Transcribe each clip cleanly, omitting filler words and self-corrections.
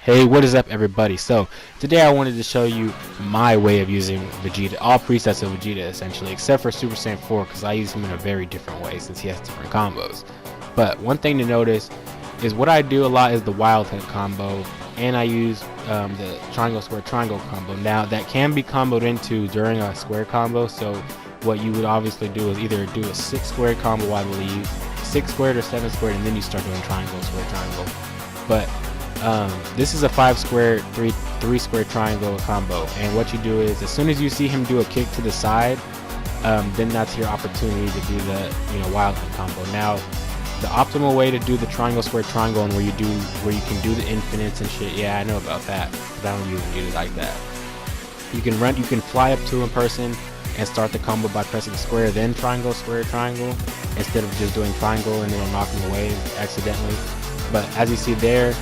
Hey, what is up everybody? So, today I wanted to show you my way of using Vegeta, all presets of Vegeta essentially, except for Super Saiyan 4 because I use him in a very different way since he has different combos. But one thing to notice is what I do a lot is the wild hit combo, and I use the triangle square triangle combo. Now, that can be comboed into during a square combo, so what you would obviously do is either do a 6 squared combo, I believe, 6 squared or 7 squared, and then you start doing triangle square triangle. But this is a 5 square, 3 square triangle combo, and what you do is as soon as you see him do a kick to the side, then that's your opportunity to do the wild hit combo. Now, the optimal way to do the triangle square triangle and where you can do the infinites and shit. Yeah, I know about that, but I don't usually do it like that. You can fly up to a person and start the combo by pressing square, then triangle square triangle, instead of just doing triangle and it'll knock him away accidentally. But as you see there,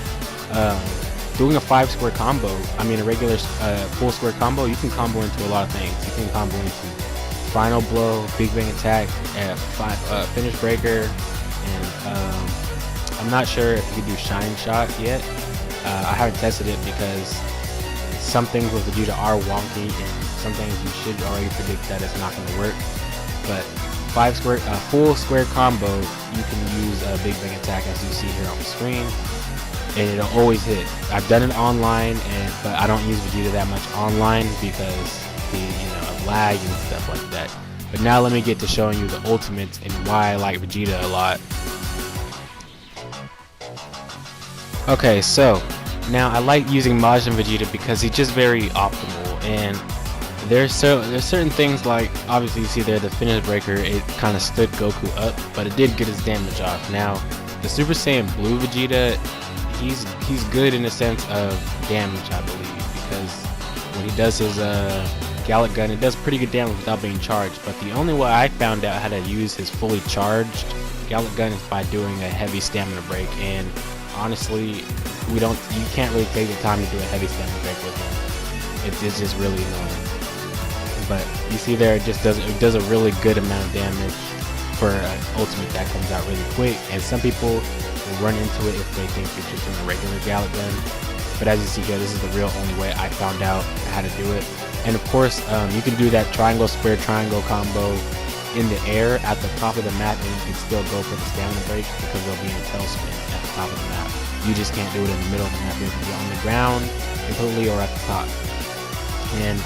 doing a 5 square combo, I mean a regular full square combo, you can combo into a lot of things. You can combo into final blow, big bang attack, finish breaker, and I'm not sure if you can do shine shot yet. I haven't tested it because some things with Vegeta are wonky, and some things you should already predict that it's not going to work. But 5 square, full square combo, you can use a big bang attack as you see here on the screen, and it'll always hit. I've done it online, but I don't use Vegeta that much online because the lag and stuff like that. But now let me get to showing you the ultimates and why I like Vegeta a lot. Okay, so now I like using Majin Vegeta because he's just very optimal, and there's certain things like, obviously you see there the finish breaker, it kind of stood Goku up, but it did get his damage off. Now the Super Saiyan Blue Vegeta, he's good in the sense of damage, I believe, because when he does his Gallic Gun, it does pretty good damage without being charged. But the only way I found out how to use his fully charged Gallic Gun is by doing a heavy stamina break, and honestly, you can't really take the time to do a heavy stamina break with him. It's just really annoying. But you see there, it does a really good amount of damage for an ultimate that comes out really quick, and some people will run into it if they think you're just doing a regular Gallic Gun. But as you see here, this is the real only way I found out how to do it. And of course, you can do that triangle square triangle combo in the air at the top of the map, and you can still go for the stamina break because there'll be a tailspin at the top of the map. You just can't do it in the middle of the map. You have to be on the ground completely or at the top. And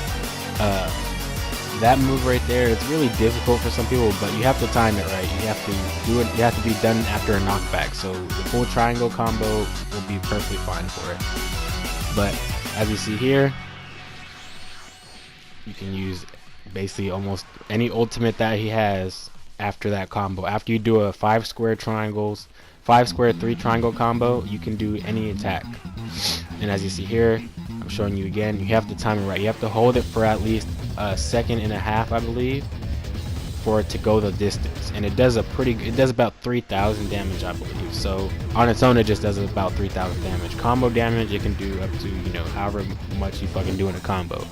that move right there, it's really difficult for some people, but you have to time it right. You have to do it. You have to be done after a knockback. So the full triangle combo will be perfectly fine for it. But as you see here, you can use basically almost any ultimate that he has after that combo. After you do a 5 square 3 triangle combo, you can do any attack. And as you see here, I'm showing you again, you have to time it right. You have to hold it for at least a second and a half, I believe, for it to go the distance. And it does about 3,000 damage, I believe. So on its own, it just does about 3,000 damage. Combo damage, it can do up to however much you fucking do in a combo.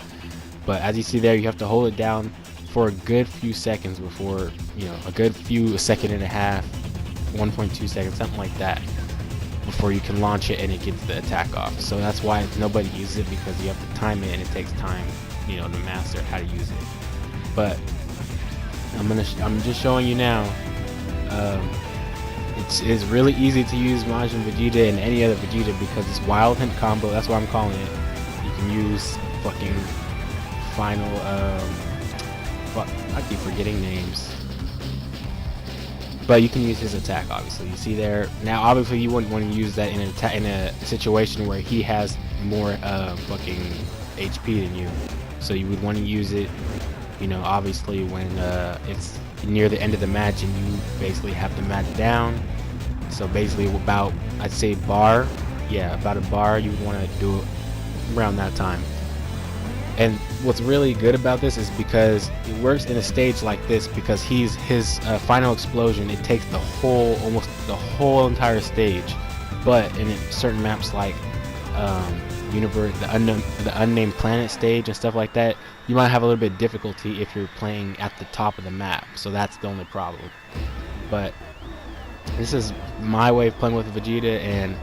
But as you see there, you have to hold it down for a good few seconds before, a second and a half, 1.2 seconds, something like that, before you can launch it and it gets the attack off. So that's why nobody uses it, because you have to time it and it takes time, to master how to use it. But I'm just showing you now. It's really easy to use Majin Vegeta and any other Vegeta because it's wild hint combo. That's what I'm calling it. You can use fucking final I keep forgetting names, but you can use his attack. Obviously, you see there now, obviously you wouldn't want to use that in a situation where he has more fucking HP than you, so you would want to use it obviously when it's near the end of the match and you basically have the match down. So basically about, I'd say about a bar, you would want to do it around that time. And what's really good about this is because it works in a stage like this, because his final explosion, it takes almost the whole entire stage. But in certain maps like Universe, the unnamed planet stage and stuff like that, you might have a little bit of difficulty if you're playing at the top of the map. So that's the only problem. But this is my way of playing with Vegeta, and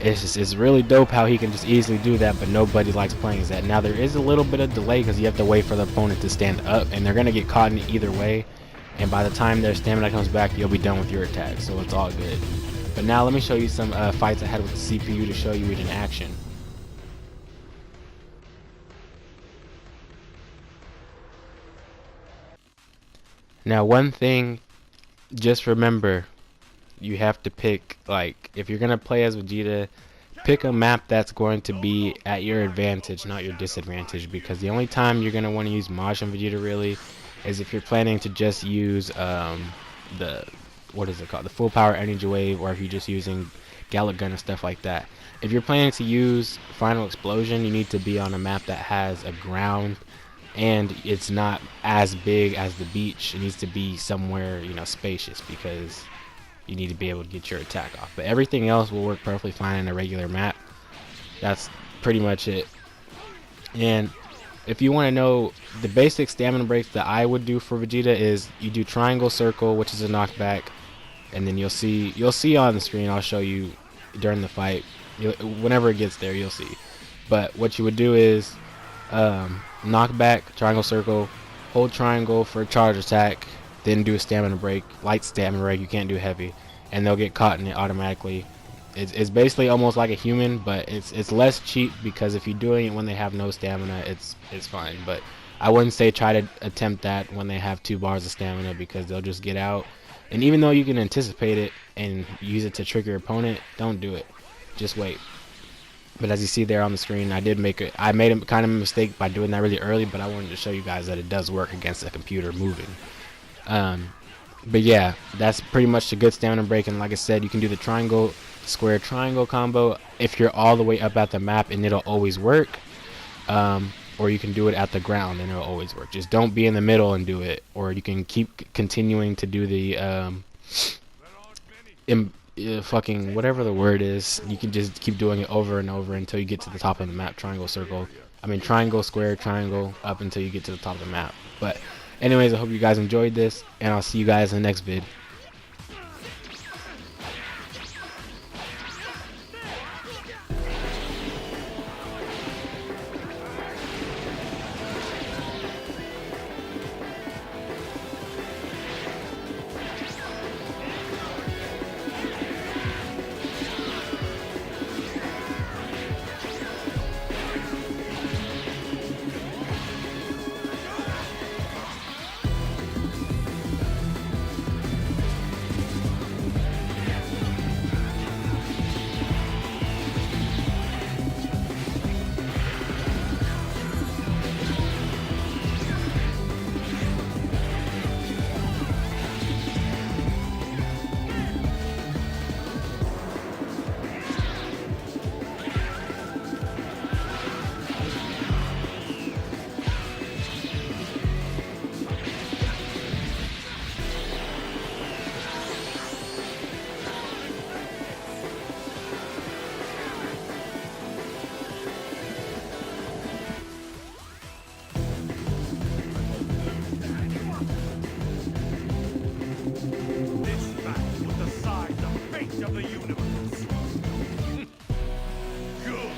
it's really dope how he can just easily do that, but nobody likes playing as that. Now there is a little bit of delay because you have to wait for the opponent to stand up, and they're gonna get caught in either way. And by the time their stamina comes back, you'll be done with your attack, so it's all good. But now let me show you some fights I had with the CPU to show you it in action. Now one thing, just remember, you have to pick, like, if you're gonna play as Vegeta, pick a map that's going to be at your advantage, not your disadvantage, because the only time you're gonna want to use Majin Vegeta really is if you're planning to just use the, what is it called, the full power energy wave, or if you're just using Gallic Gun and stuff like that. If you're planning to use Final Explosion, you need to be on a map that has a ground and it's not as big as the beach. It needs to be somewhere, you know, spacious, because you need to be able to get your attack off. But everything else will work perfectly fine in a regular map. That's pretty much it. And if you want to know the basic stamina breaks that I would do for Vegeta, is you do triangle circle, which is a knockback, and then you'll see on the screen, I'll show you during the fight, whenever it gets there you'll see. But what you would do is knockback, triangle circle, hold triangle for a charge attack, then do a stamina break, light stamina break, you can't do heavy, and they'll get caught in it automatically. It's basically almost like a human, but it's less cheap, because if you're doing it when they have no stamina, it's fine. But I wouldn't say try to attempt that when they have 2 bars of stamina, because they'll just get out. And even though you can anticipate it and use it to trick your opponent, don't do it. Just wait. But as you see there on the screen, I made a kind of a mistake by doing that really early, but I wanted to show you guys that it does work against a computer moving. But yeah, that's pretty much the good stamina break. And like I said, you can do the triangle, square, triangle combo if you're all the way up at the map, and it'll always work. Or you can do it at the ground and it'll always work. Just don't be in the middle and do it. Or you can keep continuing to do the fucking whatever the word is. You can just keep doing it over and over until you get to the top of the map. Triangle, circle, triangle, square, triangle, up until you get to the top of the map. But anyways, I hope you guys enjoyed this, and I'll see you guys in the next vid. Of the universe. Good.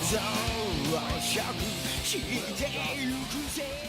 増殖してゆくぜ